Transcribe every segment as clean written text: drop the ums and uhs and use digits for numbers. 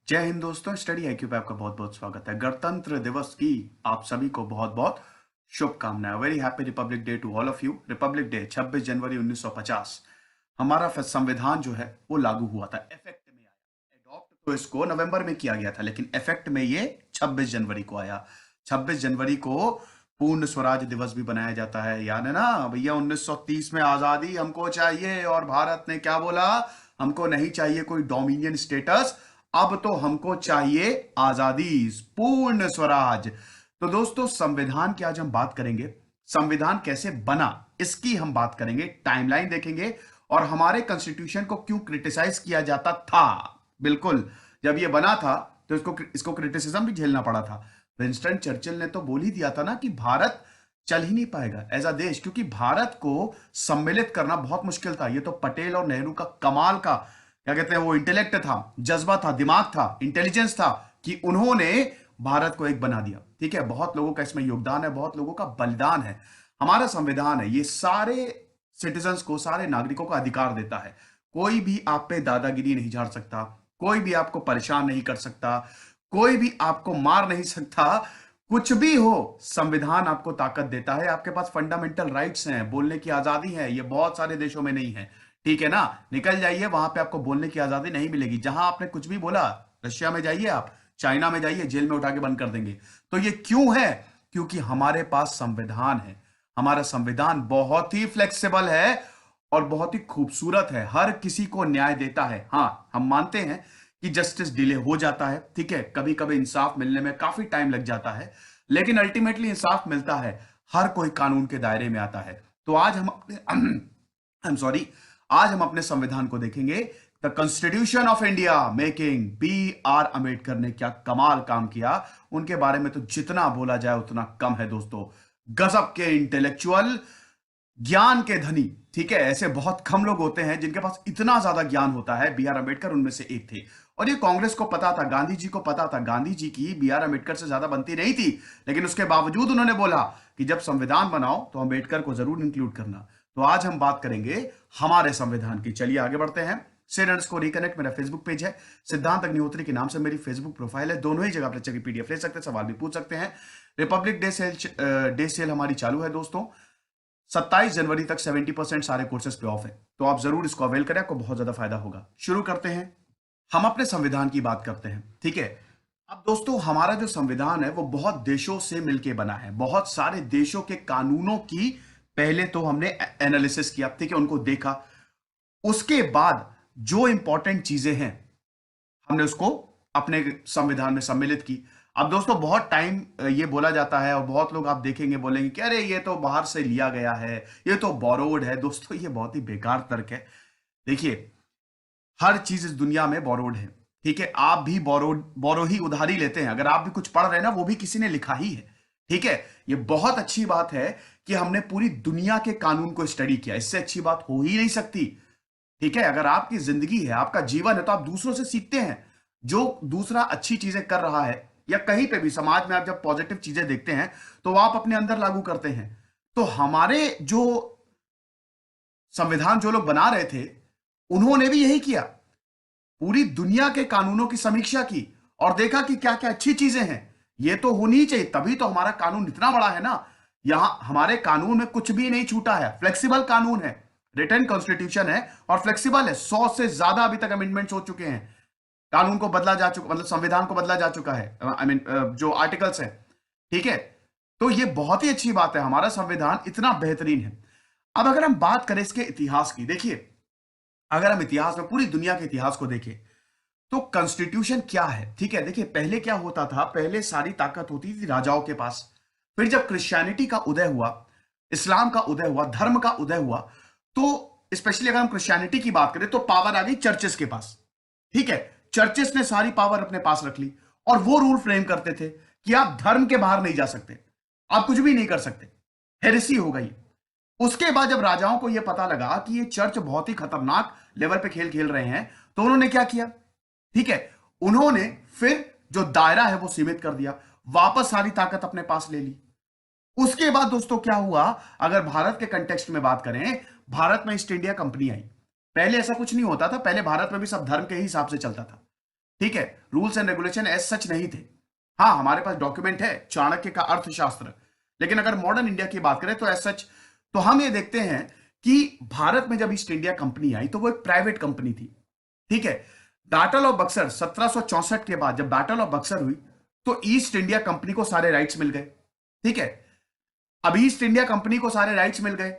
जय हिंद दोस्तों। Study IQ पे आपका बहुत बहुत स्वागत है। गणतंत्र दिवस की आप सभी को बहुत बहुत शुभकामनाएं। Very happy republic day to all of you. Republic day 26 जनवरी 1950 हमारा संविधान जो है वो लागू हुआ था, इफेक्ट में आया। एडॉप्ट तो इसको नवंबर में किया गया था, लेकिन इफेक्ट में ये 26 जनवरी को आया। 26 जनवरी को पूर्ण स्वराज दिवस भी बनाया जाता है, याद है ना भैया। 1930 में आजादी हमको चाहिए और भारत ने क्या बोला, हमको नहीं चाहिए कोई डोमिनियन स्टेटस, अब तो हमको चाहिए आजादी, पूर्ण स्वराज। तो दोस्तों, संविधान की आज हम बात करेंगे। संविधान कैसे बना इसकी हम बात करेंगे, टाइमलाइन देखेंगे और हमारे कॉन्स्टिट्यूशन को क्यों क्रिटिसाइज किया जाता था। बिल्कुल, जब ये बना था तो इसको क्रिटिसिज्म भी झेलना पड़ा था। विंस्टन चर्चिल ने तो बोल ही दिया था ना कि भारत चल ही नहीं पाएगा एज अ देश, क्योंकि भारत को सम्मिलित करना बहुत मुश्किल था। ये तो पटेल और नेहरू का कमाल का क्या कहते हैं वो इंटेलेक्ट था, जज्बा था, दिमाग था, इंटेलिजेंस था कि उन्होंने भारत को एक बना दिया। ठीक है, बहुत लोगों का इसमें योगदान है, बहुत लोगों का बलिदान है। हमारा संविधान है, ये सारे सिटीजन्स को, सारे नागरिकों का अधिकार देता है। कोई भी आप पे दादागिरी नहीं झाड़ सकता, कोई भी आपको परेशान नहीं कर सकता, कोई भी आपको मार नहीं सकता। कुछ भी हो, संविधान आपको ताकत देता है। आपके पास फंडामेंटल राइट्स हैं, बोलने की आजादी है, ये बहुत सारे देशों में नहीं है। ठीक है ना, निकल जाइए, वहां पे आपको बोलने की आजादी नहीं मिलेगी। जहां आपने कुछ भी बोला, रशिया में जाइए, आप चाइना में जाइए, जेल में उठा के बंद कर देंगे। तो ये क्यों है? क्योंकि हमारे पास संविधान है। हमारा संविधान बहुत ही फ्लेक्सिबल है और बहुत ही खूबसूरत है, हर किसी को न्याय देता है। हाँ, हम मानते हैं कि जस्टिस डिले हो जाता है, ठीक है, कभी कभी इंसाफ मिलने में काफी टाइम लग जाता है, लेकिन अल्टीमेटली इंसाफ मिलता है, हर कोई कानून के दायरे में आता है। तो आज हम अपने आई एम सॉरी, आज हम अपने संविधान को देखेंगे। The constitution of India making B.R. Ambedkar ने क्या कमाल काम किया, उनके बारे में तो जितना बोला जाए उतना कम है दोस्तों। गजब के इंटेलेक्चुअल, ज्ञान के धनी। ठीक है, ऐसे बहुत कम लोग होते हैं जिनके पास इतना ज्यादा ज्ञान होता है। B.R. अम्बेडकर उनमें से एक थे। और ये कांग्रेस को पता था, गांधी जी को पता था, गांधी जी की B.R. अम्बेडकर से ज्यादा बनती नहीं थी, लेकिन उसके बावजूद उन्होंने बोला कि जब संविधान बनाओ तो अम्बेडकर को जरूर इंक्लूड करना। तो आज हम बात करेंगे हमारे संविधान की। चलिए आगे बढ़ते हैं। सेनेट्स को रिकनेक्ट मेरा फेसबुक पेज है, सिद्धांत अग्निहोत्री के नाम से मेरी फेसबुक प्रोफाइल है। दोनों ही जगह पर अच्छी PDF ले सकते हैं, सवाल भी पूछ सकते हैं। रिपब्लिक डे सेल हमारी चालू है दोस्तों। 27 जनवरी तक 70% सारे कोर्सेज पे ऑफ है, तो आप जरूर इसको अवेल करें, आपको बहुत ज्यादा फायदा होगा। शुरू करते हैं, हम अपने संविधान की बात करते हैं। ठीक है, अब दोस्तों, हमारा जो संविधान है वो बहुत देशों से मिलके बना है, बहुत सारे देशों के कानूनों की पहले तो हमने एनालिसिस किया, ठीक है, उनको देखा। उसके बाद जो इंपॉर्टेंट चीजें हैं हमने उसको अपने संविधान में सम्मिलित की। अब दोस्तों, बहुत टाइम ये बोला जाता है और बहुत लोग आप देखेंगे बोलेंगे कि अरे ये तो बाहर से लिया गया है, ये तो बोरोड है। दोस्तों, ये बहुत ही बेकार तर्क है। देखिए, हर चीज इस दुनिया में बोरोड है। ठीक है, आप भी बोरो ही उधारी लेते हैं। अगर आप भी कुछ पढ़ रहे हैं ना, वो भी किसी ने लिखा ही है। ठीक है, ये बहुत अच्छी बात है कि हमने पूरी दुनिया के कानून को स्टडी किया। इससे अच्छी बात हो ही नहीं सकती। ठीक है, अगर आपकी जिंदगी है, आपका जीवन है, तो आप दूसरों से सीखते हैं। जो दूसरा अच्छी चीजें कर रहा है या कहीं पे भी समाज में आप जब पॉजिटिव चीजें देखते हैं तो वो आप अपने अंदर लागू करते हैं। तो हमारे जो संविधान जो लोग बना रहे थे, उन्होंने भी यही किया। पूरी दुनिया के कानूनों की समीक्षा की और देखा कि क्या क्या अच्छी चीजें हैं। ये तो होनी ही चाहिए, तभी तो हमारा कानून इतना बड़ा है ना। यहां हमारे कानून में कुछ भी नहीं छूटा है, फ्लेक्सिबल कानून है, रिटर्न कॉन्स्टिट्यूशन है और फ्लेक्सिबल है। 100 से ज्यादा अभी तक अमेंडमेंट्स हो चुके हैं, कानून को बदला जा चुका, मतलब संविधान को बदला जा चुका है। आई मीन जो आर्टिकल्स है। ठीक है, तो ये बहुत ही अच्छी बात है, हमारा संविधान इतना बेहतरीन है। अब अगर हम बात करें इसके इतिहास की, देखिए, अगर हम इतिहास में पूरी दुनिया के इतिहास को देखें तो कॉन्स्टिट्यूशन क्या है। ठीक है, देखिए, पहले क्या होता था, पहले सारी ताकत होती थी राजाओं के पास। फिर जब क्रिश्चियनिटी का उदय हुआ, इस्लाम का उदय हुआ, धर्म का उदय हुआ, तो स्पेशली अगर हम क्रिश्चियनिटी की बात करें तो पावर आ गई चर्चेस के पास। ठीक है, चर्चेस ने सारी पावर अपने पास रख ली और वो रूल फ्रेम करते थे कि आप धर्म के बाहर नहीं जा सकते, आप कुछ भी नहीं कर सकते, हेरेसी हो गई। उसके बाद जब राजाओं को यह पता लगा कि ये चर्च बहुत ही खतरनाक लेवल पे खेल खेल रहे हैं, तो उन्होंने क्या किया, ठीक है, उन्होंने फिर जो दायरा है वो सीमित कर दिया, वापस सारी ताकत अपने पास ले ली। उसके बाद दोस्तों क्या हुआ, अगर भारत के कंटेक्स्ट में बात करें, भारत में ईस्ट इंडिया कंपनी आई। पहले ऐसा कुछ नहीं होता था, पहले भारत में भी सब धर्म के ही हिसाब से चलता था। ठीक है, rules and regulation as such नहीं थे। हाँ, हमारे पास डॉक्यूमेंट है चाणक्य का अर्थशास्त्र, लेकिन अगर मॉडर्न इंडिया की बात करें तो एज सच तो हम ये देखते हैं कि भारत में जब ईस्ट इंडिया कंपनी आई तो वो एक प्राइवेट कंपनी थी। ठीक है, बैटल ऑफ बक्सर 1764 के बाद जब बैटल ऑफ बक्सर हुई तो ईस्ट इंडिया कंपनी को सारे राइट्स मिल गए। ठीक है, अब ईस्ट इंडिया कंपनी को सारे राइट्स मिल गए।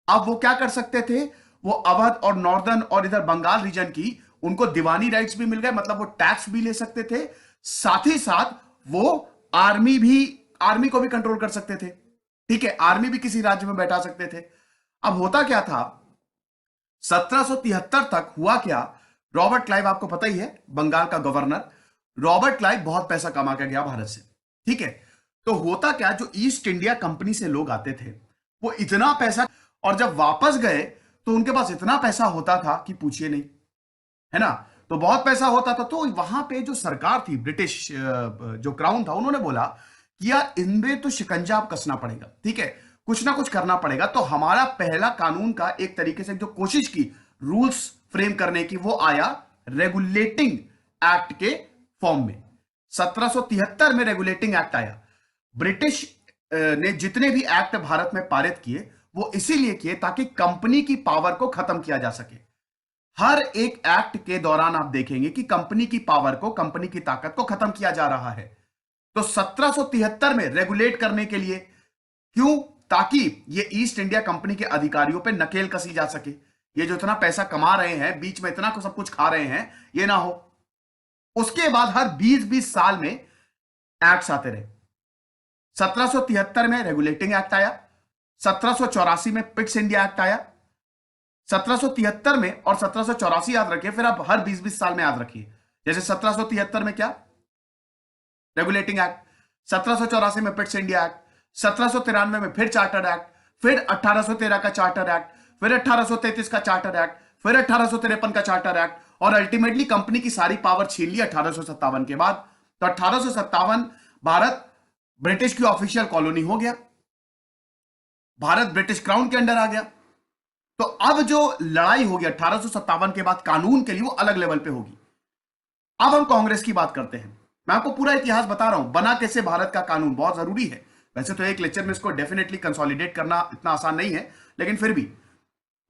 अब वो क्या कर सकते थे, वो अवध और नॉर्दर्न और इधर बंगाल रीजन की उनको दीवानी राइट्स भी मिल गए, मतलब वो टैक्स भी ले सकते थे, साथ ही साथ वो आर्मी को भी कंट्रोल कर सकते थे। ठीक है, आर्मी भी किसी राज्य में बैठा सकते थे। अब होता क्या था, 1773 तक हुआ क्या, रॉबर्ट क्लाइव आपको पता ही है, बंगाल का गवर्नर रॉबर्ट क्लाइव बहुत पैसा कमा के गया भारत से। ठीक है, तो होता क्या, जो ईस्ट इंडिया कंपनी से लोग आते थे वो इतना पैसा, और जब वापस गए तो उनके पास इतना पैसा होता था कि पूछिए नहीं, है ना। तो बहुत पैसा होता था, तो वहां पे जो सरकार थी, ब्रिटिश जो क्राउन था, उन्होंने बोला कि यार इनमें तो शिकंजा आप कसना पड़ेगा। ठीक है, कुछ ना कुछ करना पड़ेगा। तो हमारा पहला कानून का एक तरीके से जो कोशिश की रूल्स फ्रेम करने की, वो आया रेगुलेटिंग एक्ट के फॉर्म में। 1773 में रेगुलेटिंग एक्ट आया। ब्रिटिश ने जितने भी एक्ट भारत में पारित किए वो इसीलिए किए ताकि कंपनी की पावर को खत्म किया जा सके। हर एक एक्ट के दौरान आप देखेंगे कि कंपनी की पावर को, कंपनी की ताकत को खत्म किया जा रहा है। तो 1773 में रेगुलेट करने के लिए, क्यों, ताकि ये ईस्ट इंडिया कंपनी के अधिकारियों पे नकेल कसी जा सके। ये जो इतना पैसा कमा रहे हैं, बीच में इतना सब कुछ खा रहे हैं, ये ना हो। उसके बाद हर 20-20 साल में एक्ट्स आते रहे। 1773 में रेगुलेटिंग एक्ट आया, 1784 में पिट्स इंडिया एक्ट आया। 1773 में और 1784 याद रखिए, फिर आप हर 20-20 साल में याद रखिए। जैसे 1773 में क्या, रेगुलेटिंग एक्ट, 1784 में पिट्स इंडिया एक्ट, 1793 में फिर चार्टर एक्ट, फिर 1813 का चार्टर एक्ट, फिर 1833 का चार्टर एक्ट, फिर 1853 का चार्टर एक्ट, और अल्टीमेटली कंपनी की सारी पावर छीन ली 1857 के बाद। तो 1857 भारत ब्रिटिश की ऑफिशियल कॉलोनी हो गया, भारत ब्रिटिश क्राउन के अंडर आ गया। तो अब जो लड़ाई होगी 1857 के बाद कानून के लिए, वो अलग लेवल पे होगी। अब हम कांग्रेस की बात करते हैं। मैं आपको पूरा इतिहास बता रहा हूं, बना कैसे भारत का कानून, बहुत जरूरी है। वैसे तो एक लेक्चर में इसको डेफिनेटली कंसोलिडेट करना इतना आसान नहीं है, लेकिन फिर भी।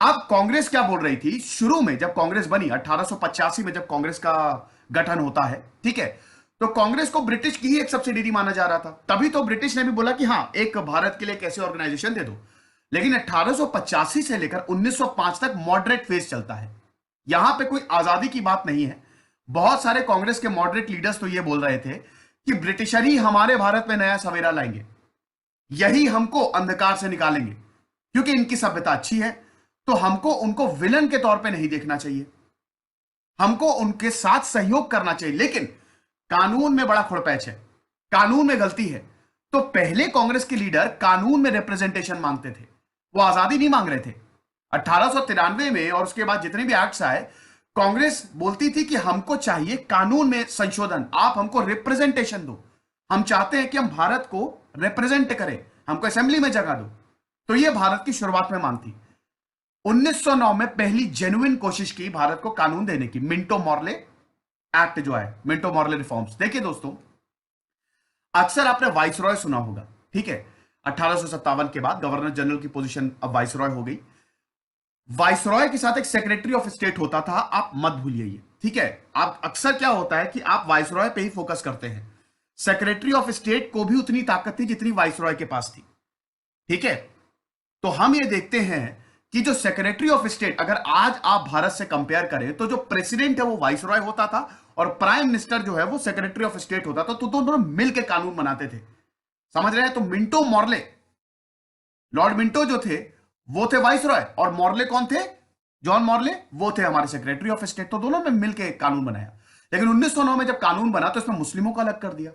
अब कांग्रेस क्या बोल रही थी शुरू में, जब कांग्रेस बनी 1885 में, जब कांग्रेस का गठन होता है, ठीक है, तो कांग्रेस को ब्रिटिश की ही एक सब्सिडियरी माना जा रहा था। तभी तो ब्रिटिश ने भी बोला कि हाँ, एक भारत के लिए एक ऐसी ऑर्गेनाइजेशन दे दो। लेकिन 1885 से लेकर 1905 तक मॉडरेट फेज चलता है। यहां पे कोई आजादी की बात नहीं है। बहुत सारे कांग्रेस के मॉडरेट लीडर्स तो ये बोल रहे थे कि ब्रिटिशर ही हमारे भारत में नया सवेरा लाएंगे, यही हमको अंधकार से निकालेंगे, क्योंकि इनकी सभ्यता अच्छी है। तो हमको उनको विलन के तौर पे नहीं देखना चाहिए, हमको उनके साथ सहयोग करना चाहिए। लेकिन कानून में बड़ा खुड़पैच है, कानून में गलती है। तो पहले कांग्रेस के लीडर कानून में रिप्रेजेंटेशन मांगते थे, वो आजादी नहीं मांग रहे थे। 1893 में और उसके बाद जितने भी एक्ट्स आए, कांग्रेस बोलती थी कि हमको चाहिए कानून में संशोधन, आप हमको रिप्रेजेंटेशन दो, हम चाहते हैं कि हम भारत को रिप्रेजेंट करें, हमको असेंबली में जगह दो। तो यह भारत की शुरुआत में मांग थी। 1909 में पहली जेन्युइन कोशिश की भारत को कानून देने की, मिंटो मॉर्ले एक्ट जो है, मिंटो मॉर्ले रिफॉर्म्स। देखिए दोस्तों, अक्सर आपने वाइसरॉय सुना होगा, ठीक है। 1857 के बाद गवर्नर जनरल की पोजीशन अब वाइसरॉय हो गई। वाइसरॉय के साथ एक सेक्रेटरी ऑफ स्टेट होता था, आप मत भूलिए ये, ठीक है। आप अक्सर क्या होता है कि आप वाइसरॉय पे ही फोकस करते हैं, सेक्रेटरी ऑफ स्टेट को भी उतनी ताकत थी जितनी वाइसरॉय के पास थी, ठीक है। तो हम ये देखते हैं कि जो सेक्रेटरी ऑफ स्टेट, अगर आज आप भारत से कंपेयर करें तो जो प्रेसिडेंट है वो वाइसरॉय होता था और प्राइम मिनिस्टर जो है वो सेक्रेटरी ऑफ स्टेट होता था। तो दोनों मिलकर कानून बनाते थे, समझ रहे हैं। तो मिंटो मॉर्ले, लॉर्ड मिंटो जो थे वो थे वाइसरॉय, और मॉर्ले कौन थे, जॉन मॉर्ले, वो थे हमारे सेक्रेटरी ऑफ स्टेट। तो दोनों ने मिलकर कानून बनाया। लेकिन 1909 में जब कानून बना तो इसमें मुस्लिमों को अलग कर दिया,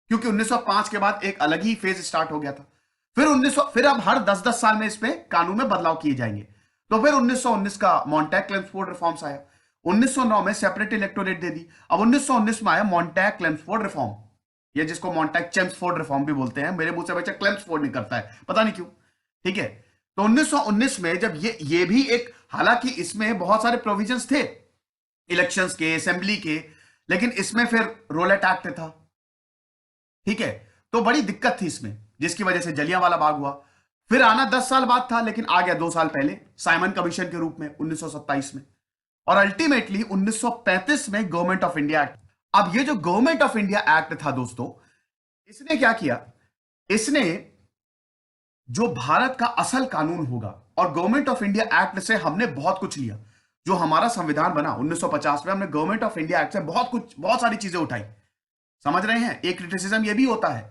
क्योंकि 1905 के बाद एक अलग ही फेज स्टार्ट हो गया था। फिर अब हर 10-10 साल में इसमें कानून में बदलाव किए जाएंगे। तो फिर 1919 का मॉन्टैग क्लेम्सफोर्ड रिफॉर्म्स आया, 1909 में सेपरेट इलेक्टोरेट दे दी। अब 1919 में आया मॉन्टैग क्लेम्सफोर्ड रिफॉर्म, ये जिसको मॉन्टैग चेम्सफोर्ड रिफॉर्म भी बोलते हैं। मेरे मुंह से बच्चा क्लेम्सफोर्ड नहीं करता है, पता नहीं क्यों, ठीक है। तो 1919 में जब ये भी एक, हालांकि इसमें बहुत सारे प्रोविजंस थे इलेक्शंस के, असेंबली के, लेकिन इसमें फिर रोलेट एक्ट था, ठीक है, तो बड़ी दिक्कत थी इसमें, जिसकी वजह से जलियांवाला बाग हुआ। फिर आना 10 साल बाद था, लेकिन आ गया 2 साल पहले साइमन कमीशन के रूप में 1927 में, और अल्टीमेटली 1935 में गवर्नमेंट ऑफ इंडिया एक्ट। अब ये जो गवर्नमेंट ऑफ इंडिया एक्ट था दोस्तों, इसने क्या किया, इसने जो भारत का असल कानून होगा, और गवर्नमेंट ऑफ इंडिया एक्ट से हमने बहुत कुछ लिया। जो हमारा संविधान बना 1950 में, हमने गवर्नमेंट ऑफ इंडिया एक्ट से बहुत कुछ, बहुत सारी चीजें उठाई। समझ रहे हैं, एक क्रिटिसिज्म ये भी होता है,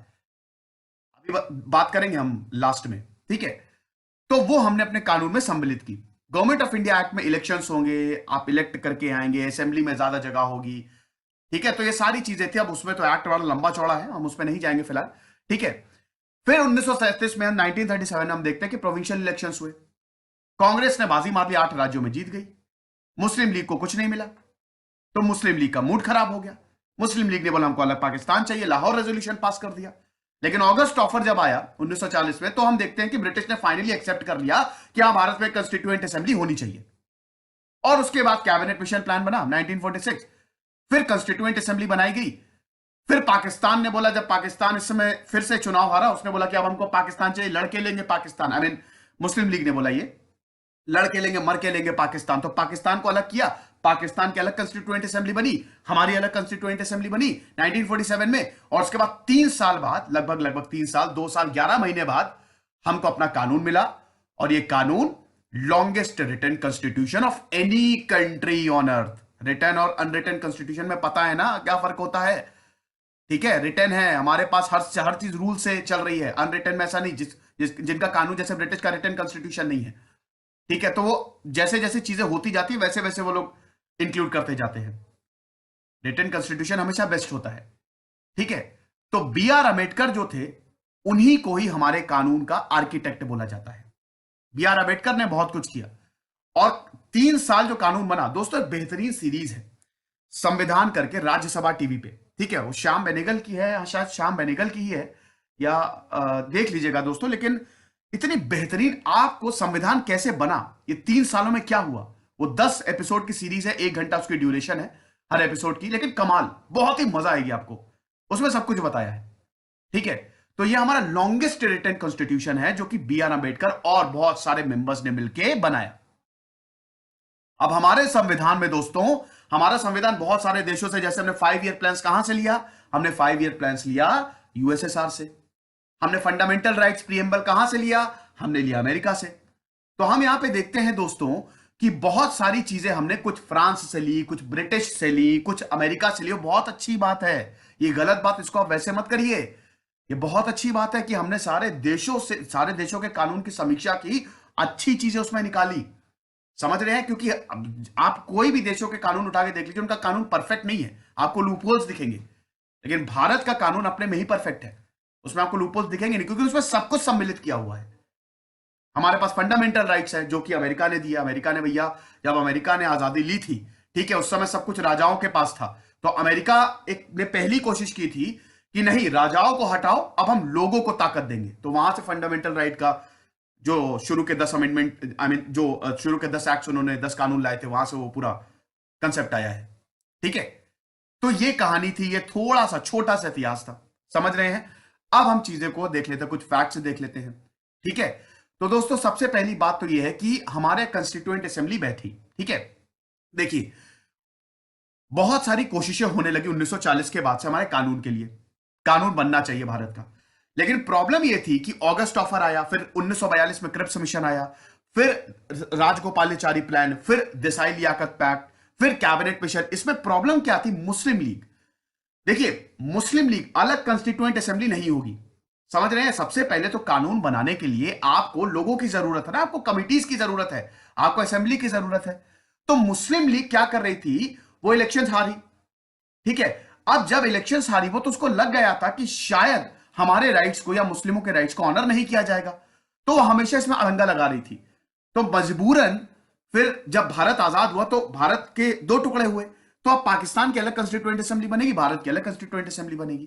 अभी बात करेंगे हम लास्ट में, ठीक है। तो वो हमने अपने कानून में सम्मिलित की। गवर्नमेंट ऑफ इंडिया एक्ट में इलेक्शंस होंगे, आप इलेक्ट करके आएंगे, असेंबली में ज्यादा जगह होगी, ठीक है। तो ये सारी चीजें थी। अब उसमें तो एक्ट वाला लंबा चौड़ा है, हम उसमें नहीं जाएंगे फिलहाल, ठीक है। फिर 1937 में, 1937 में हम देखते हैं कि प्रोविंशियल इलेक्शंस हुए। कांग्रेस ने बाजी मार ली, 8 राज्यों में जीत गई। मुस्लिम लीग को कुछ नहीं मिला, तो मुस्लिम लीग का मूड खराब हो गया। मुस्लिम लीग ने बोला हमको अलग पाकिस्तान चाहिए, लाहौर रेजोल्यूशन पास कर दिया। लेकिन अगस्त ऑफर जब आया 1940 में, तो हम देखते हैं कि ब्रिटिश ने फाइनली एक्सेप्ट कर लिया कि हाँ, भारत में कंस्टिट्यूएंट असेंबली होनी चाहिए। और उसके बाद कैबिनेट मिशन प्लान बना 1946, फिर कंस्टिट्यूएंट असेंबली बनाई गई। फिर पाकिस्तान ने बोला, जब पाकिस्तान इस समय फिर से चुनाव हारा, उसने बोला कि अब हमको पाकिस्तान चाहिए, लड़के लेंगे Pakistan, I mean Muslim league ने बोला ये लड़के लेंगे मर के लेंगे पाकिस्तान। तो पाकिस्तान को अलग किया, पाकिस्तान की अलग कंस्टिट्यूएंट असेंबली बनी, हमारी अलग कंस्टिट्यूएंट असेंबली बनी 1947 में। और उसके बाद 3 साल बाद, लगभग 3 साल, 2 साल 11 महीने बाद हमको अपना कानून मिला। और ये कानून longest written constitution of any country on earth. Written और अनरिटन कॉन्स्टिट्यूशन में पता है ना क्या फर्क होता है, ठीक है। रिटन है हमारे पास, हर चीज रूल से चल रही है। अनरिटन में ऐसा नहीं, जिनका कानून जैसे ब्रिटिश का रिटन कॉन्स्टिट्यूशन नहीं है, ठीक है। तो वो जैसे जैसे चीजें होती जाती है, वैसे वैसे वो लोग इंक्लूड करते जाते हैं। रिटन कॉन्स्टिट्यूशन हमेशा बेस्ट होता है, ठीक है। तो बी आर अम्बेडकर जो थे, उन्हीं को ही हमारे कानून का आर्किटेक्ट बोला जाता है। बी आर अम्बेडकर ने बहुत कुछ किया। और 3 साल जो कानून बना दोस्तों, एक बेहतरीन सीरीज है संविधान करके, राज्यसभा टीवी पे, ठीक है। वो श्याम बेनेगल की है, शायद श्याम बेनेगल की ही है, या देख लीजिएगा दोस्तों। लेकिन इतनी बेहतरीन, आपको संविधान कैसे बना, ये 3 सालों में क्या हुआ, वो 10 एपिसोड की सीरीज है, 1 घंटा उसकी ड्यूरेशन है हर एपिसोड की, लेकिन कमाल, बहुत ही मजा आएगी आपको, उसमें सब कुछ बताया है, ठीक है। तो ये हमारा लॉन्गेस्ट रिटन कॉन्स्टिट्यूशन है, जो कि बी आर अम्बेडकर और बहुत सारे मेंबर्स ने मिलकर बनाया। अब हमारे संविधान में दोस्तों, हमारा संविधान बहुत सारे देशों से, जैसे हमने 5 ईयर प्लान्स कहां से लिया, हमने 5 ईयर प्लान्स लिया यूएसएसआर से। हमने फंडामेंटल राइट्स प्रीएम्बल कहां से लिया, हमने लिया अमेरिका से। तो हम यहां पे देखते हैं दोस्तों कि बहुत सारी चीजें हमने कुछ फ्रांस से ली, कुछ ब्रिटिश से ली, कुछ अमेरिका से ली। बहुत अच्छी बात है, ये गलत बात, इसको आप वैसे मत करिए। ये बहुत अच्छी बात है कि हमने सारे देशों के कानून की समीक्षा की, अच्छी चीजें उसमें निकाली। समझ रहे हैं, क्योंकि आप कोई भी देशों के कानून उठा के देख लीजिए, उनका कानून परफेक्ट नहीं है, आपको लूपहोल्स दिखेंगे। लेकिन भारत का कानून अपने में ही परफेक्ट है, उसमें आपको लूपहोल्स दिखेंगे नहीं, क्योंकि उसमें सब कुछ सम्मिलित किया हुआ है। हमारे पास फंडामेंटल राइट्स है, जो कि अमेरिका ने दिया। अमेरिका ने भैया, जब अमेरिका ने आजादी ली थी, ठीक है, उस समय सब कुछ राजाओं के पास था। तो अमेरिका ने पहली कोशिश की थी कि नहीं, राजाओं को हटाओ, अब हम लोगों को ताकत देंगे। तो वहां से फंडामेंटल राइट का जो शुरू के 10 अमेंडमेंट, आई मीन जो शुरू के 10 एक्ट्स, उन्होंने 10 कानून लाए थे, वहां से वो पूरा कंसेप्ट आया है, ठीक है। तो ये कहानी थी, ये थोड़ा सा छोटा सा इतिहास था, समझ रहे हैं। अब हम चीजें को देख लेते हैं, कुछ फैक्ट्स देख लेते हैं, ठीक है। तो दोस्तों, सबसे पहली बात तो ये है कि हमारे कंस्टिट्यूएंट असेंबली बैठी, ठीक है। देखिए, बहुत सारी कोशिशें होने लगी 1940 के बाद से हमारे कानून के लिए, कानून बनना चाहिए भारत का। लेकिन प्रॉब्लम यह थी कि अगस्त ऑफर आया, फिर 1942 में क्रिप्स मिशन आया, फिर राजगोपालाचारी प्लान, फिर देसाई लियाकत पैक्ट, फिर कैबिनेट मिशन। इसमें प्रॉब्लम क्या थी, मुस्लिम लीग। देखिए, मुस्लिम लीग अलग कंस्टिट्यूएंट असेंबली नहीं होगी, समझ रहे हैं। सबसे पहले तो कानून बनाने के लिए आपको लोगों की जरूरत है ना, आपको कमिटीज की जरूरत है, आपको असेंबली की जरूरत है। तो मुस्लिम लीग क्या कर रही थी, वो इलेक्शन हारी, ठीक है। अब जब इलेक्शन हारी वो, तो उसको लग गया था कि शायद हमारे राइट्स को या मुस्लिमों के राइट्स को ऑनर नहीं किया जाएगा, तो वो हमेशा इसमें अड़ंगा लगा रही थी। तो मजबूरन फिर जब भारत आजाद हुआ, तो भारत के 2 टुकड़े हुए। तो अब पाकिस्तान की अलग कंस्टिट्यूएंट असेंबली बनेगी, भारत की अलग कंस्टिट्यूएंट असेंबली बनेगी।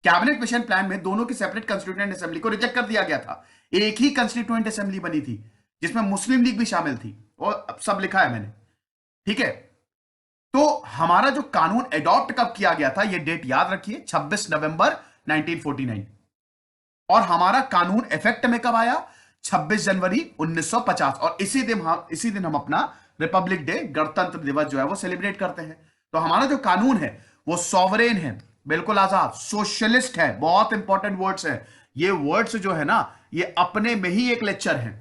कैबिनेट मिशन प्लान में दोनों की सेपरेट कंस्टिट्यूएंट असेंबली को रिजेक्ट कर दिया गया था, एक ही कंस्टिट्यूएंट असेंबली बनी थी, जिसमें मुस्लिम लीग भी शामिल थी, और सब लिखा है मैंने, ठीक है। तो हमारा जो कानून एडॉप्ट कब किया गया था, यह डेट याद रखिए, 26 नवंबर 1949। और हमारा कानून इफेक्ट में कब आया, 26 जनवरी 1950। और इसी दिन हम अपना रिपब्लिक डे, गणतंत्र दिवस जो है वो सेलिब्रेट करते हैं। तो हमारा जो कानून है वो सॉवरेन है, बिल्कुल आजाद, सोशलिस्ट है। बहुत इंपॉर्टेंट वर्ड्स है ये, वर्ड्स जो है ना ये अपने में ही एक लेक्चर है।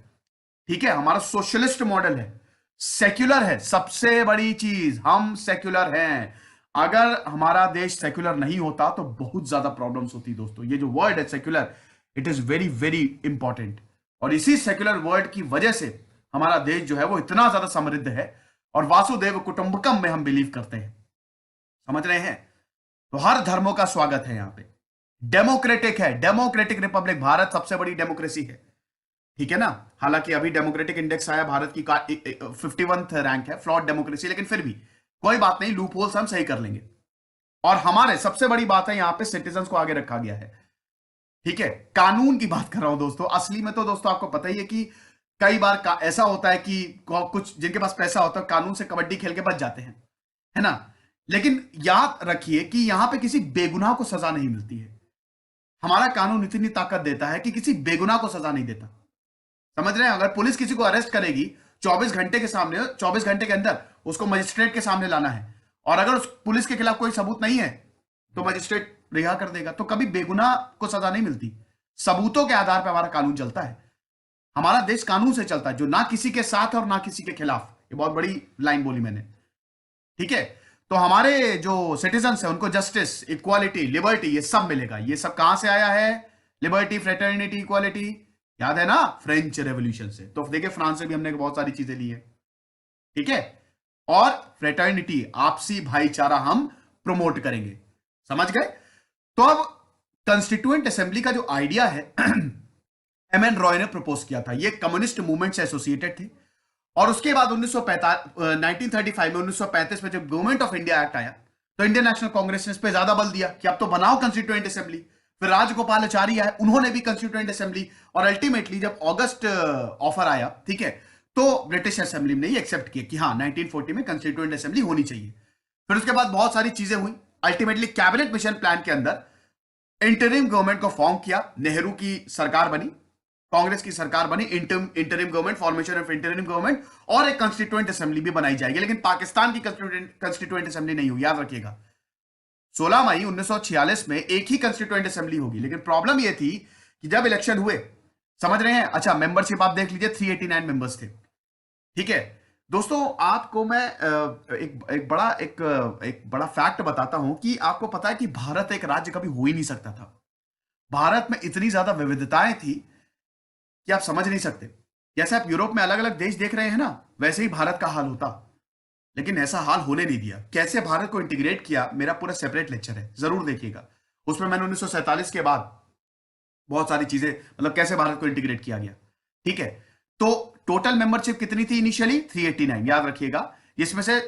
ठीक है, हमारा सोशलिस्ट मॉडल है, सेक्युलर है, सबसे बड़ी चीज हम सेक्युलर हैं। अगर हमारा देश सेक्युलर नहीं होता तो बहुत ज्यादा प्रॉब्लम्स होती दोस्तों। ये जो वर्ड है secular, it is very very important. और इसी सेक्युलर वर्ड की वजह से हमारा देश जो है वो इतना ज्यादा समृद्ध है। और वासुदेव कुटुंबकम में हम बिलीव करते हैं, समझ रहे हैं। तो हर धर्मों का स्वागत है यहां पे। डेमोक्रेटिक है, डेमोक्रेटिक रिपब्लिक, भारत सबसे बड़ी डेमोक्रेसी है। ठीक है ना, हालांकि अभी डेमोक्रेटिक इंडेक्स आया, भारत की 51th रैंक है, फ्लॉट डेमोक्रेसी, लेकिन फिर भी कोई बात नहीं, लूप होल्स हम सही कर लेंगे। और हमारे सबसे बड़ी बात है यहां पे सिटीजन्स को आगे रखा गया है। ठीक है, कानून की बात कर रहा हूं दोस्तों। असली में तो दोस्तों आपको पता ही है कि कई बार ऐसा होता है कि कुछ जिनके पास पैसा होता है कानून से कबड्डी खेल के बच जाते हैं, है ना। लेकिन याद रखिए कि यहां पे किसी बेगुनाह को सजा नहीं मिलती है। हमारा कानून इतनी ताकत देता है कि किसी बेगुनाह को सजा नहीं देता, समझ रहे हैं। अगर पुलिस किसी को अरेस्ट करेगी 24 घंटे के सामने, 24 घंटे के अंदर उसको मजिस्ट्रेट के सामने लाना है, और अगर उस पुलिस के खिलाफ कोई सबूत नहीं है तो मजिस्ट्रेट रिहा कर देगा। तो कभी बेगुनाह को सजा नहीं मिलती, सबूतों के आधार पर हमारा कानून चलता है। हमारा देश कानून से चलता है, जो ना किसी के साथ और ना किसी के खिलाफ। ये बहुत बड़ी लाइन बोली मैंने, ठीक है। तो हमारे जो सिटीजन्स हैं उनको जस्टिस, इक्वालिटी, लिबर्टी, ये सब मिलेगा। ये सब कहां से आया है, लिबर्टी, फ्रेटर्निटी, इक्वालिटी, याद है ना फ्रेंच रेवोल्यूशन से। तो देखिए फ्रांस से भी हमने बहुत सारी चीजें ली है, ठीक है। और फ्रेटर्निटी, आपसी भाईचारा हम प्रमोट करेंगे, समझ गए। तो अब कंस्टिट्यूएंट असेंबली का जो आइडिया है एमएन रॉय ने प्रपोज किया था। ये कम्युनिस्ट मूवमेंट से एसोसिएटेड थे। और उसके बाद 1935 में 1935 में जब गवर्नमेंट ऑफ इंडिया एक्ट आया तो इंडियन नेशनल कांग्रेस ने इस पर ज्यादा बल दिया कि अब तो बनाओ कंस्टिट्यूएंट असेंबली। फिर राजगोपालाचारी आए, उन्होंने भी कंस्टिट्यूएंट असेंबली। और अल्टीमेटली जब अगस्त ऑफर आया, ठीक है, तो ब्रिटिश असेंबली ने ही एक्सेप्ट किया कि हाँ 1940 में कंस्टिट्यूएंट असेंबली होनी चाहिए। फिर उसके बाद बहुत सारी चीजें हुई। अल्टीमेटली कैबिनेट मिशन प्लान के अंदर इंटरिम गवर्नमेंट को फॉर्म किया, नेहरू की सरकार बनी, कांग्रेस की सरकार बनी, interim government, formation of interim government, और एक कंस्टिट्यूएंट असेंबली भी बनाई जाएगी। लेकिन पाकिस्तान की कंस्टिट्यूएंट असेंबली नहीं हुई, याद रखिएगा। 16 मई 1946 में एक ही कंस्टिट्यूएंट असेंबली होगी। लेकिन प्रॉब्लम यह थी कि जब इलेक्शन हुए, समझ रहे हैं, अच्छा मेंबरशिप आप देख लीजिए, 389 मेंबर्स थे, ठीक है। दोस्तों आपको मैं एक बड़ा फैक्ट बताता हूं कि आपको पता है कि भारत एक राज्य कभी हो ही नहीं सकता था। भारत में इतनी ज्यादा विविधताएं थी कि आप समझ नहीं सकते। जैसे आप यूरोप में अलग अलग देश देख रहे हैं ना, वैसे ही भारत का हाल होता। लेकिन ऐसा हाल होने नहीं दिया। कैसे भारत को इंटीग्रेट किया, मेरा पूरा सेपरेट लेक्चर है, जरूर देखिएगा। उसमें मैंने 1947 के बाद बहुत सारी चीजें, मतलब कैसे भारत को इंटीग्रेट किया गया, ठीक है। तो टोटल मेंबरशिप कितनी थी इनिशियली, 389, याद रखिएगा। इसमें से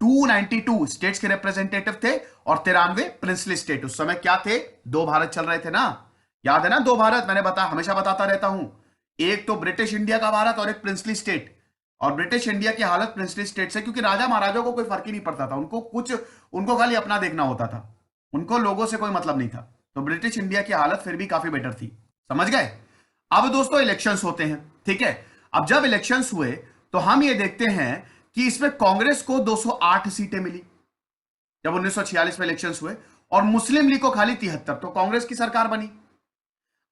292 स्टेट्स के रिप्रेजेंटेटिव थे और 93 प्रिंसली स्टेट। उस समय क्या थे, दो भारत चल रहे थे ना, याद है ना, दो भारत। मैंने हमेशा बताता रहता हूं, एक तो ब्रिटिश इंडिया का भारत और एक प्रिंसली स्टेट। और ब्रिटिश इंडिया की हालत प्रिंसली स्टेट से, क्योंकि राजा महाराजाओं को कोई फर्क ही नहीं पड़ता था, उनको खाली अपना देखना होता था, उनको लोगों से कोई मतलब नहीं था। तो ब्रिटिश इंडिया की हालत फिर भी काफी बेटर थी, समझ गए। अब दोस्तों इलेक्शंस होते हैं, ठीक है। अब जब इलेक्शंस हुए तो हम ये देखते हैं कि इसमें कांग्रेस को 208 सीटें मिली जब 1946 में इलेक्शंस हुए, और मुस्लिम लीग को खाली 73। तो कांग्रेस की सरकार बनी।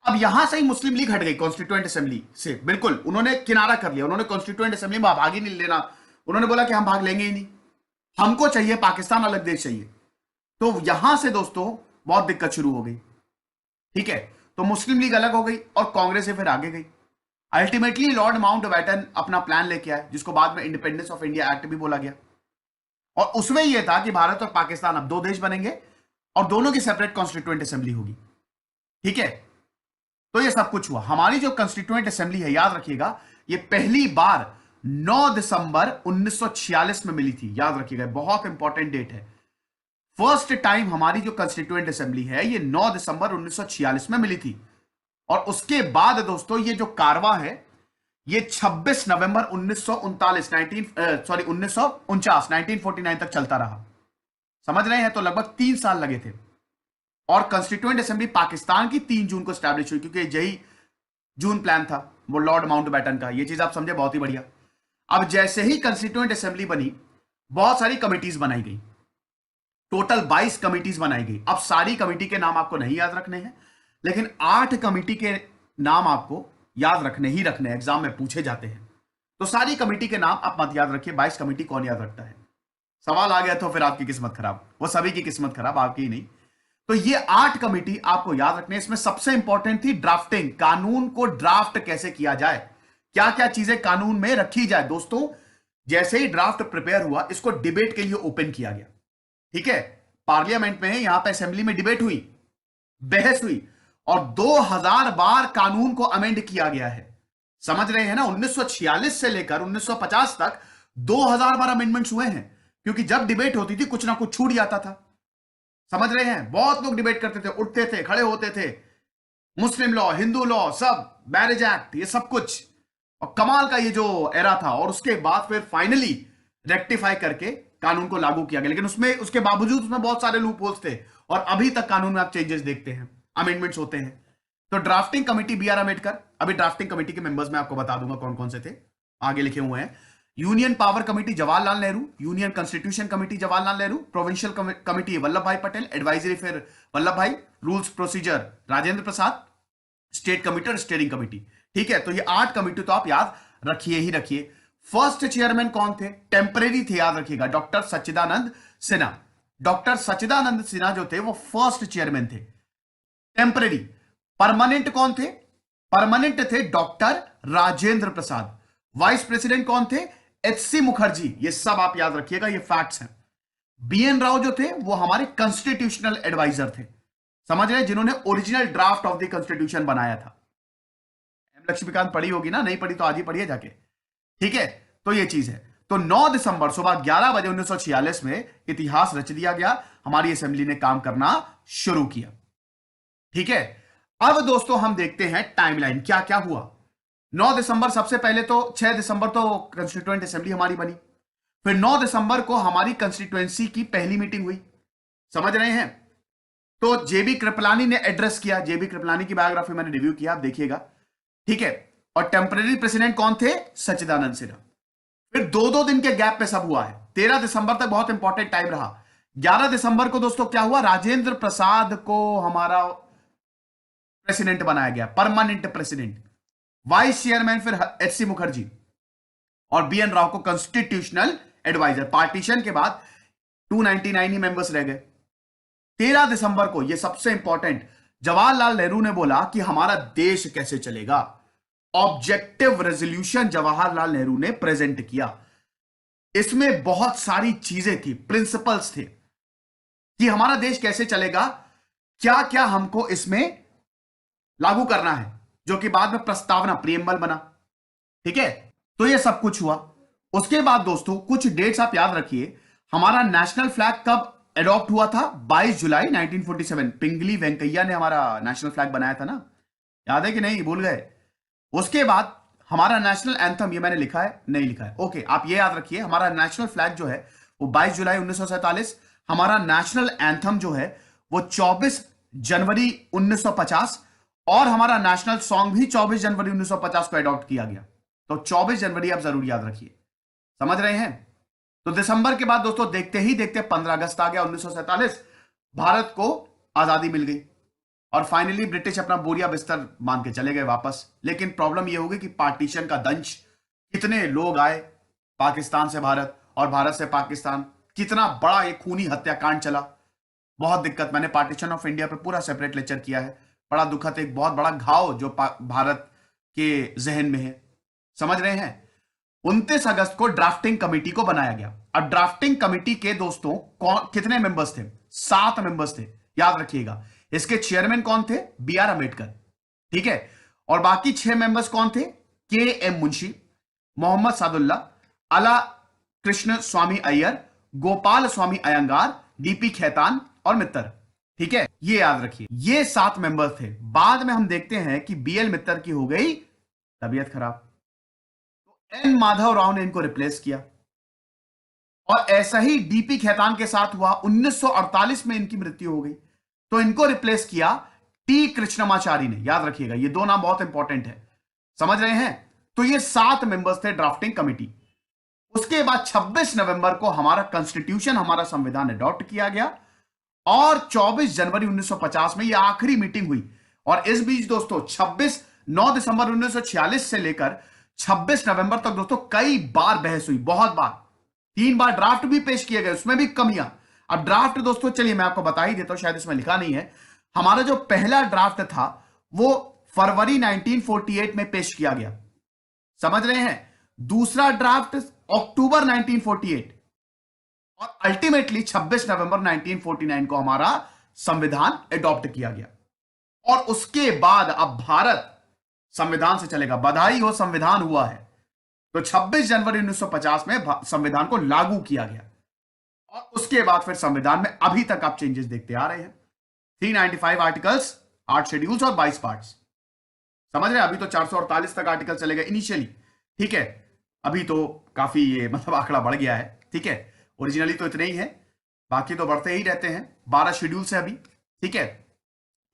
अब यहां से ही मुस्लिम लीग हट गई कॉन्स्टिट्यूएंट असेंबली से, बिल्कुल उन्होंने किनारा कर लिया। उन्होंने कॉन्स्टिट्यूएंट असेंबली में भाग ही नहीं लेना। उन्होंने बोला कि हम भाग लेंगे ही नहीं, हमको चाहिए पाकिस्तान अलग देश चाहिए। तो यहां से दोस्तों बहुत दिक्कत शुरू हो गई, ठीक है। तो मुस्लिम लीग अलग हो गई और कांग्रेस से फिर आगे गई। अल्टीमेटली लॉर्ड माउंटबेटन अपना प्लान लेके आए, जिसको बाद में इंडिपेंडेंस ऑफ इंडिया एक्ट भी बोला गया। और उसमें यह था कि भारत और पाकिस्तान अब दो देश बनेंगे और दोनों की सेपरेट कॉन्स्टिट्यूएंट असेंबली होगी, ठीक है। तो ये सब कुछ हुआ। हमारी जो कॉन्स्टिट्यूएंट असेंबली है, याद रखिएगा, ये पहली बार 9 दिसंबर 1946 में मिली थी, याद रखिएगा, बहुत इंपॉर्टेंट डेट है। फर्स्ट टाइम हमारी जो कॉन्स्टिट्यूएंट असेंबली है ये 9 दिसंबर 1946 में मिली थी। और उसके बाद दोस्तों ये जो कारवां है ये 26 नवंबर 1939 1949 1949 तक चलता रहा। समझ रहे हैं? तो लगभग 3 साल लगे थे। और कंस्टिट्यूएंट असेंबली पाकिस्तान की 3 जून को स्टैब्लिश हुई, क्योंकि यही जून प्लान था वो लॉर्ड माउंटबेटन का। ये चीज आप समझे, बहुत ही बढ़िया। अब जैसे ही कंस्टिट्यूएंट असेंबली बनी, बहुत सारी कमिटीज बनाई गई, टोटल 22 कमिटीज बनाई गई। अब सारी कमिटी के नाम आपको नहीं याद रखने हैं, लेकिन 8 कमिटी के नाम आपको याद रखने ही रखने, एग्जाम में पूछे जाते हैं। तो सारी कमिटी के नाम आप मत याद रखिए, 22 कमिटी कौन याद रखता है? सवाल आ गया तो फिर आपकी किस्मत खराब, वो सभी की किस्मत खराब, आपकी ही नहीं। तो ये 8 कमिटी आपको याद रखने। इसमें सबसे इंपॉर्टेंट थी ड्राफ्टिंग, कानून को ड्राफ्ट कैसे किया जाए, क्या क्या चीजें कानून में रखी जाए। दोस्तों, जैसे ही ड्राफ्ट प्रिपेयर हुआ, इसको डिबेट के लिए ओपन किया गया। ठीक है, पार्लियामेंट में, यहां पे असेंबली में डिबेट हुई, बहस हुई, और 2000 बार कानून को अमेंड किया गया है। समझ रहे हैं ना? 1946 से लेकर 1950 तक 2000 बार अमेंडमेंट्स हुए हैं, क्योंकि जब डिबेट होती थी कुछ ना कुछ छूट जाता था। समझ रहे हैं? बहुत लोग डिबेट करते थे, उठते थे, खड़े होते थे, मुस्लिम लॉ, हिंदू लॉ, सब, मैरिज एक्ट, ये सब कुछ। और कमाल का ये जो एरा था, और उसके बाद फिर फाइनली रेक्टिफाई करके कानून को लागू किया गया। लेकिन उसमें, उसके बावजूद उसमें बहुत सारे लूप होल्स थे, और अभी तक कानून में आप चेंजेस देखते हैं, अमेंडमेंट्स होते हैं। तो drafting committee B R Ambedkar. अभी ड्राफ्टिंग कमिटी के मेंबर्स मैं आपको बता दूंगा कौन कौन से थे, आगे लिखे हुए हैं। Union power committee Jawaharlal Nehru, union constitution committee Jawaharlal Nehru, provincial committee Vallabh भाई पटेल, एडवाइजरी फिर वल्लभ भाई, rules procedure Rajendra Prasad, state committee और स्टीयरिंग कमिटी। ठीक है, तो ये 8 कमिटी तो आप याद रखिए ही रखिए। फर्स्ट चेयरमैन कौन थे? टेम्परेरी थे, याद रखिएगा, डॉक्टर सच्चिदानंद सिन्हा। डॉक्टर सच्चिदानंद सिन्हा जो थे वो फर्स्ट चेयरमैन थे, टेम्परेरी। परमानेंट कौन थे? परमानेंट थे doctor Rajendra Prasad. Vice president कौन थे? एच.सी. मुखर्जी। ये सब आप याद रखिएगा, ये फैक्ट्स हैं। बी.एन. राव जो थे वो हमारे कॉन्स्टिट्यूशनल एडवाइजर थे। समझ रहे हैं? जिन्होंने original draft of the constitution बनाया था। एम लक्ष्मीकांत पढ़ी होगी ना, नहीं पढ़ी तो आज ही पढ़िए जाके। ठीक है, तो ये चीज है। तो 9 दिसंबर सुबह 11 बजे 1946 में इतिहास रच दिया गया, हमारी असेंबली ने काम करना शुरू किया। ठीक है, अब दोस्तों हम देखते हैं टाइमलाइन, क्या क्या हुआ। 9 दिसंबर, सबसे पहले तो 6 दिसंबर तो कंस्टिट्यूएंट असेंबली हमारी बनी, फिर 9 दिसंबर को हमारी कंस्टिट्यूएंसी की पहली मीटिंग हुई। समझ रहे हैं? तो जेबी कृपलानी ने एड्रेस किया। जेबी कृपलानी की बायोग्राफी मैंने रिव्यू किया, आप देखिएगा। ठीक है, और टेम्परेरी प्रेसिडेंट कौन थे? सच्चिदानंद सिन्हा। फिर 2-2 दिन के गैप पे सब हुआ है। 13 दिसंबर तक बहुत इंपॉर्टेंट टाइम रहा। 11 दिसंबर को दोस्तों क्या हुआ? राजेंद्र प्रसाद को हमारा प्रेसिडेंट बनाया गया, परमानेंट प्रेसिडेंट। वाइस चेयरमैन फिर एच.सी. मुखर्जी, और बी.एन. राव को कॉन्स्टिट्यूशनल एडवाइजर। पार्टीशन के बाद 299 ही मेंबर्स रह गए। 13 दिसंबर को, यह सबसे इंपॉर्टेंट, जवाहरलाल नेहरू ने बोला कि हमारा देश कैसे चलेगा। ऑब्जेक्टिव रेजोल्यूशन जवाहरलाल नेहरू ने प्रेजेंट किया। इसमें बहुत सारी चीजें थी, प्रिंसिपल्स थे कि हमारा देश कैसे चलेगा, क्या क्या हमको इसमें लागू करना है, जो कि बाद में प्रस्तावना, प्रियम्बल बना। ठीक है, तो ये सब कुछ हुआ। उसके बाद दोस्तों कुछ डेट्स आप याद रखिए। हमारा नेशनल फ्लैग कब एडॉप्ट हुआ था? 22 जुलाई 1947। पिंगली वेंकैया ने हमारा नेशनल फ्लैग बनाया था ना, याद है कि नहीं? भूल गए? उसके बाद हमारा नेशनल एंथम, ये मैंने लिखा है, नहीं लिखा है, ओके, आप ये याद रखिए। हमारा नेशनल फ्लैग जो है वो 22 जुलाई 1947। हमारा नेशनल एंथम जो है वो 24 जनवरी 1950, और हमारा नेशनल सॉन्ग भी 24 जनवरी 1950 को एडॉप्ट किया गया। तो 24 जनवरी आप जरूर याद रखिए। समझ रहे हैं? तो दिसंबर के बाद दोस्तों देखते ही देखते 15 अगस्त आ गया 1947। भारत को आजादी मिल गई, और फाइनली ब्रिटिश अपना बोरिया बिस्तर मान के चले गए वापस। लेकिन प्रॉब्लम यह होगी कि पार्टीशन का दंश, कितने लोग आए पाकिस्तान से भारत और भारत से पाकिस्तान, कितना बड़ा एक खूनी हत्याकांड चला, बहुत दिक्कत। मैंने पार्टीशन ऑफ इंडिया पे पूरा सेपरेट लेक्चर किया है। बड़ा दुखद, एक बहुत बड़ा घाव जो भारत के जहन में है। समझ रहे हैं? 29 अगस्त को ड्राफ्टिंग कमेटी को बनाया गया। अब ड्राफ्टिंग कमेटी के दोस्तों कितने मेंबर्स थे? 7 मेंबर्स थे, याद रखिएगा। इसके चेयरमैन कौन थे? B R Ambedkar. ठीक है, और बाकी 6 मेंबर्स कौन थे? के एम मुंशी, मोहम्मद सादुल्ला, अला कृष्ण स्वामी अय्यर, गोपाल स्वामी अयंगार, डीपी खेतान और मित्तर। ठीक है, ये याद रखिए, ये 7 मेंबर्स थे। बाद में हम देखते हैं कि बीएल मित्तर की हो गई तबीयत खराब। एन माधव राव ने इनको रिप्लेस किया। और ऐसा ही डीपी खेतान के साथ हुआ, 1948 में इनकी मृत्यु हो गई, तो इनको रिप्लेस किया टी कृष्णमाचारी ने। याद रखिएगा, ये दो नाम बहुत इंपॉर्टेंट है, समझ रहे हैं। तो ये 7 मेंबर्स थे ड्राफ्टिंग कमिटी। उसके बाद 26 नवंबर को हमारा कॉन्स्टिट्यूशन, हमारा संविधान अडॉप्ट किया गया, और 24 जनवरी 1950 में यह आखिरी मीटिंग हुई। और इस बीच दोस्तों 9 दिसंबर 1946 से लेकर 26 नवंबर तक दोस्तों कई बार बहस हुई, बहुत बार। 3 बार ड्राफ्ट भी पेश किए गए, उसमें भी कमियां। अब ड्राफ्ट दोस्तों, चलिए मैं आपको बता ही देता हूं, शायद इसमें लिखा नहीं है। हमारा जो पहला ड्राफ्ट था वो फरवरी 1948 में पेश किया गया, समझ रहे हैं। दूसरा ड्राफ्ट अक्टूबर 1948, और अल्टीमेटली 26 नवंबर 1949 को हमारा संविधान अडॉप्ट किया गया। और उसके बाद अब भारत संविधान से चलेगा। बधाई हो, संविधान हुआ है। तो 26 जनवरी 1950 में संविधान को लागू किया गया, और उसके बाद फिर संविधान में अभी तक आप चेंजेस देखते आ रहे हैं। 395 आर्टिकल्स, 8 शेड्यूल्स और 22 पार्ट्स, समझ रहे हैं। अभी तो 448 तक आर्टिकल चलेगा इनिशियली, ठीक है। अभी तो काफी ये मतलब आंकड़ा बढ़ गया है, ठीक है। ओरिजिनली तो इतने ही है, बाकी तो बढ़ते ही रहते हैं। 12 शेड्यूल्स है अभी, ठीक है,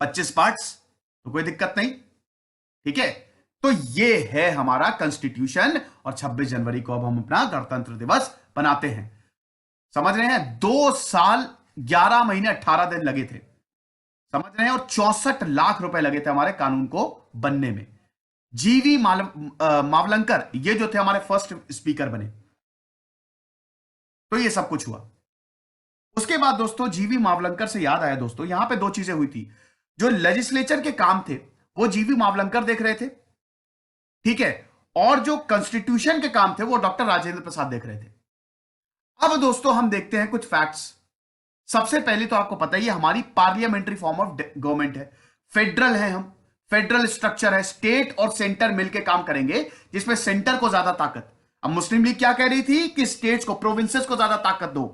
25 पार्ट्स, तो कोई दिक्कत नहीं, ठीक है। तो ये है हमारा कॉन्स्टिट्यूशन, और 26 जनवरी को अब हम अपना गणतंत्र दिवस बनाते हैं, समझ रहे हैं। 2 साल 11 महीने 18 दिन लगे थे, समझ रहे हैं, और 64 लाख रुपए लगे थे हमारे कानून को बनने में। जीवी मावलंकर ये जो थे हमारे फर्स्ट स्पीकर बने, तो ये सब कुछ हुआ। उसके बाद दोस्तों जीवी मावलंकर से याद आया दोस्तों, यहां पे 2 चीजें हुई थी। जो लेजिस्लेचर के काम थे वो जीवी मावलंकर देख रहे थे, ठीक है, और जो कॉन्स्टिट्यूशन के काम थे वो डॉक्टर राजेंद्र प्रसाद देख रहे थे। अब दोस्तों हम देखते हैं कुछ फैक्ट्स। सबसे पहले तो आपको पता ही है हमारी पार्लियामेंट्री फॉर्म ऑफ गवर्नमेंट है, फेडरल है, हम फेडरल स्ट्रक्चर है, स्टेट और सेंटर मिलकर काम करेंगे, जिसमें सेंटर को ज्यादा ताकत। अब मुस्लिम लीग क्या कह रही थी कि स्टेट्स को, प्रोविंसेस को ज्यादा ताकत दो,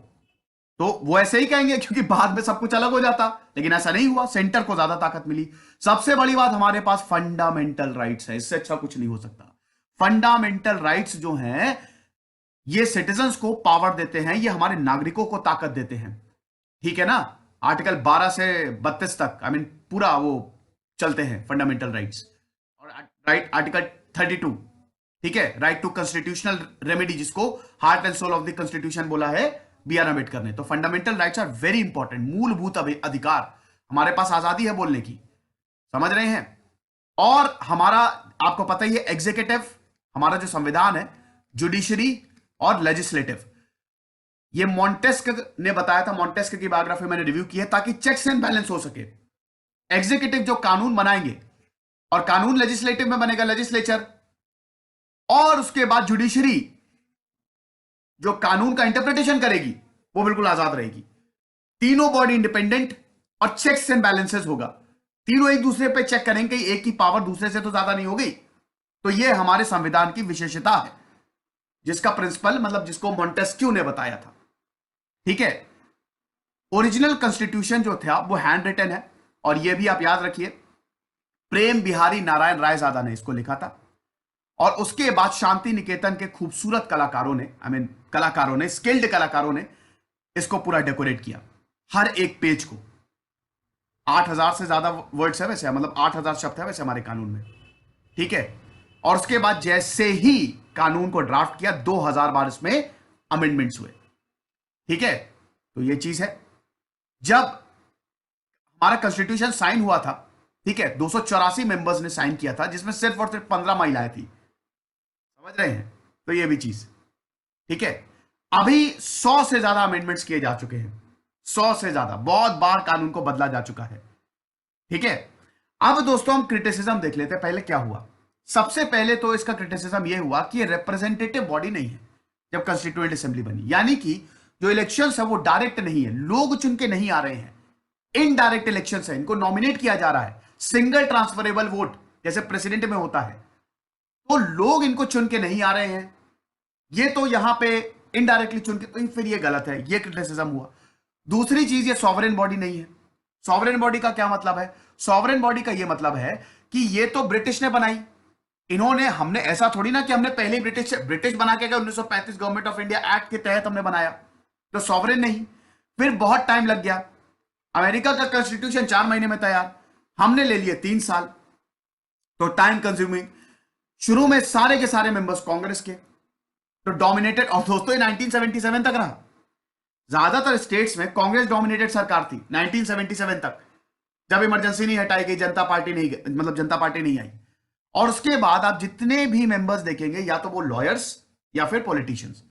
तो वो ऐसे ही कहेंगे क्योंकि बाद में सब कुछ अलग हो जाता, लेकिन ऐसा नहीं हुआ, सेंटर को ज्यादा ताकत मिली। सबसे बड़ी बात, हमारे पास फंडामेंटल राइट्स है, इससे अच्छा कुछ नहीं हो सकता। फंडामेंटल राइट्स जो हैं ये सिटीजन्स को पावर देते हैं, ये हमारे नागरिकों को ताकत देते हैं, ठीक है ना। आर्टिकल 12 से 32 तक, आई मीन पूरा वो चलते हैं फंडामेंटल राइट्स। और राइट आर्टिकल 32, ठीक है, राइट टू कॉन्स्टिट्यूशनल रेमेडी, जिसको heart and soul of the constitution बोला है बी आर अम्बेडकर ने। तो fundamental rights are very important, मूलभूत अधिकार। हमारे पास आजादी है बोलने की, समझ रहे हैं। और हमारा आपको पता ही है एग्जीक्यूटिव, हमारा जो संविधान है, जुडिशरी और लेजिस्लेटिव। ये मॉन्टेस्क ने बताया था, मॉन्टेस्क की बायोग्राफी मैंने रिव्यू की है, ताकि चेक्स एंड बैलेंस हो सके। एग्जीक्यूटिव जो कानून बनाएंगे, और कानून लेजिस्लेटिव में बनेगा लेजिस्लेचर, और उसके बाद जुडिशरी जो कानून का इंटरप्रिटेशन करेगी वो बिल्कुल आजाद रहेगी। तीनों बॉडी इंडिपेंडेंट और चेक्स एंड बैलेंसेस होगा, तीनों एक दूसरे पे चेक करेंगे, एक की पावर दूसरे से तो ज्यादा नहीं हो गई। तो ये हमारे संविधान की विशेषता है, जिसका प्रिंसिपल मतलब जिसको मॉन्टेस्क्यू ने बताया था, ठीक है। ओरिजिनल कॉन्स्टिट्यूशन जो था वो हैंड रिटन है, और ये भी आप याद रखिए प्रेम बिहारी नारायण रायजादा ने इसको लिखा था। और उसके बाद शांति निकेतन के खूबसूरत कलाकारों ने, कलाकारों ने, स्किल्ड कलाकारों ने इसको पूरा डेकोरेट किया, हर एक पेज को। 8000 से ज्यादा वर्ड्स है वैसे, मतलब 8000 शब्द है वैसे हमारे कानून में, ठीक है। और उसके बाद जैसे ही कानून को ड्राफ्ट किया, 2000 बार इसमें अमेंडमेंट्स हुए, ठीक है। तो ये चीज है। जब हमारा कॉन्स्टिट्यूशन साइन हुआ था, ठीक है, 284 मेंबर्स ने साइन किया था, जिसमें सिर्फ और सिर्फ 15 महिलाएं थी, समझ रहे हैं। तो ये भी चीज, ठीक है। अभी 100 से ज्यादा अमेंडमेंट्स किए जा चुके हैं, 100 से ज्यादा, बहुत बार कानून को बदला जा चुका है, ठीक है। अब दोस्तों हम क्रिटिसिज्म देख लेते हैं। पहले क्या हुआ, सबसे पहले तो इसका क्रिटिसिज्म यह हुआ कि ये रिप्रेजेंटेटिव बॉडी नहीं है जब कंस्टिट्यूएंट असेंबली बनी, यानी कि जो इलेक्शंस है वो डायरेक्ट नहीं है, लोग चुन के नहीं आ रहे हैं, इनडायरेक्ट इलेक्शंस है, इनको नॉमिनेट किया जा रहा है, सिंगल ट्रांसफरेबल वोट जैसे प्रेसिडेंट में होता है। तो लोग इनको चुन के नहीं आ रहे हैं, ये तो यहां पे इनडायरेक्टली चुन के, तो फिर ये गलत है, ये क्रिटिसिज्म हुआ। दूसरी चीज, ये सॉवरेन बॉडी नहीं है। सॉवरेन बॉडी का क्या मतलब है, सॉवरेन बॉडी का ये मतलब है कि ये तो ब्रिटिश ने बनाई, इन्होंने, हमने ऐसा थोड़ी ना कि हमने पहले ही ब्रिटिश बना के गए 1935 गवर्नमेंट ऑफ इंडिया एक्ट के तहत हमने बनाया, तो सॉवरेन नहीं। फिर बहुत टाइम लग गया। अमेरिका का कॉन्स्टिट्यूशन 4 महीने में तैयार, हमने ले लिए 3 साल, तो टाइम कंज्यूमिंग। शुरू में सारे के सारे मेंबर्स कांग्रेस के, तो डोमिनेटेड, और दोस्तों ये 1977 तक रहा। ज्यादातर स्टेट्स में कांग्रेस डोमिनेटेड सरकार थी 1977 तक, जब इमरजेंसी नहीं हटाई गई, जनता पार्टी नहीं, मतलब जनता पार्टी नहीं आई। और उसके बाद आप जितने भी मेंबर्स देखेंगे, या तो वो लॉयर्स या फिर पॉलिटिशियंस।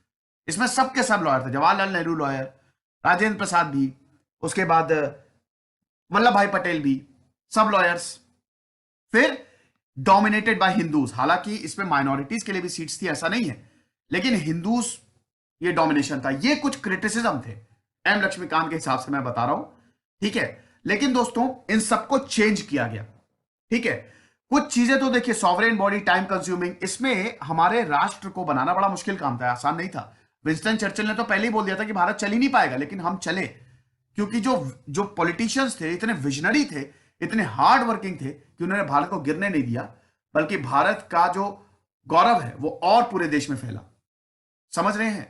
इसमें सबके सब लॉयर थे, जवाहरलाल नेहरू लॉयर, राजेंद्र प्रसाद भी, उसके बाद वल्लभ भाई पटेल भी, सब लॉयर्स। फिर डोमिनेटेड बाय हिंदूज, हालांकि इसमें माइनॉरिटीज के लिए भी सीट्स थी, ऐसा नहीं है, लेकिन हिंदूज ये डोमिनेशन था। ये कुछ क्रिटिसिज्म थे एम लक्ष्मीकांत के हिसाब से मैं बता रहा हूं, ठीक है। लेकिन दोस्तों इन सबको चेंज किया गया, ठीक है। कुछ चीजें तो देखिए, सॉवरेन बॉडी, टाइम कंज्यूमिंग, इसमें हमारे राष्ट्र को बनाना बड़ा मुश्किल काम था, आसान नहीं था। विंस्टन चर्चिल ने तो पहले ही बोल दिया था कि भारत चल ही नहीं पाएगा, लेकिन हम चले, क्योंकि जो पॉलिटिशियंस थे इतने विजनरी थे, इतने हार्ड वर्किंग थे कि उन्होंने भारत को गिरने नहीं दिया, बल्कि भारत का जो गौरव है वो और पूरे देश में फैला। समझ रहे हैं?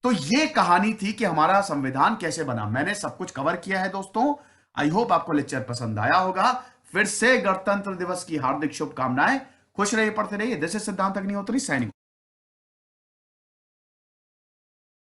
तो ये कहानी थी कि हमारा संविधान कैसे बना। मैंने सब कुछ कवर किया है दोस्तों। आई होप आपको लेक्चर पसंद आया होगा। फिर से गणतंत्र दिवस की हार्दिक शुभकामनाएं। खुश रहिए, पढ़ते रहिए। दिस इज सिद्धांत अग्निहोत्री साइनिंग।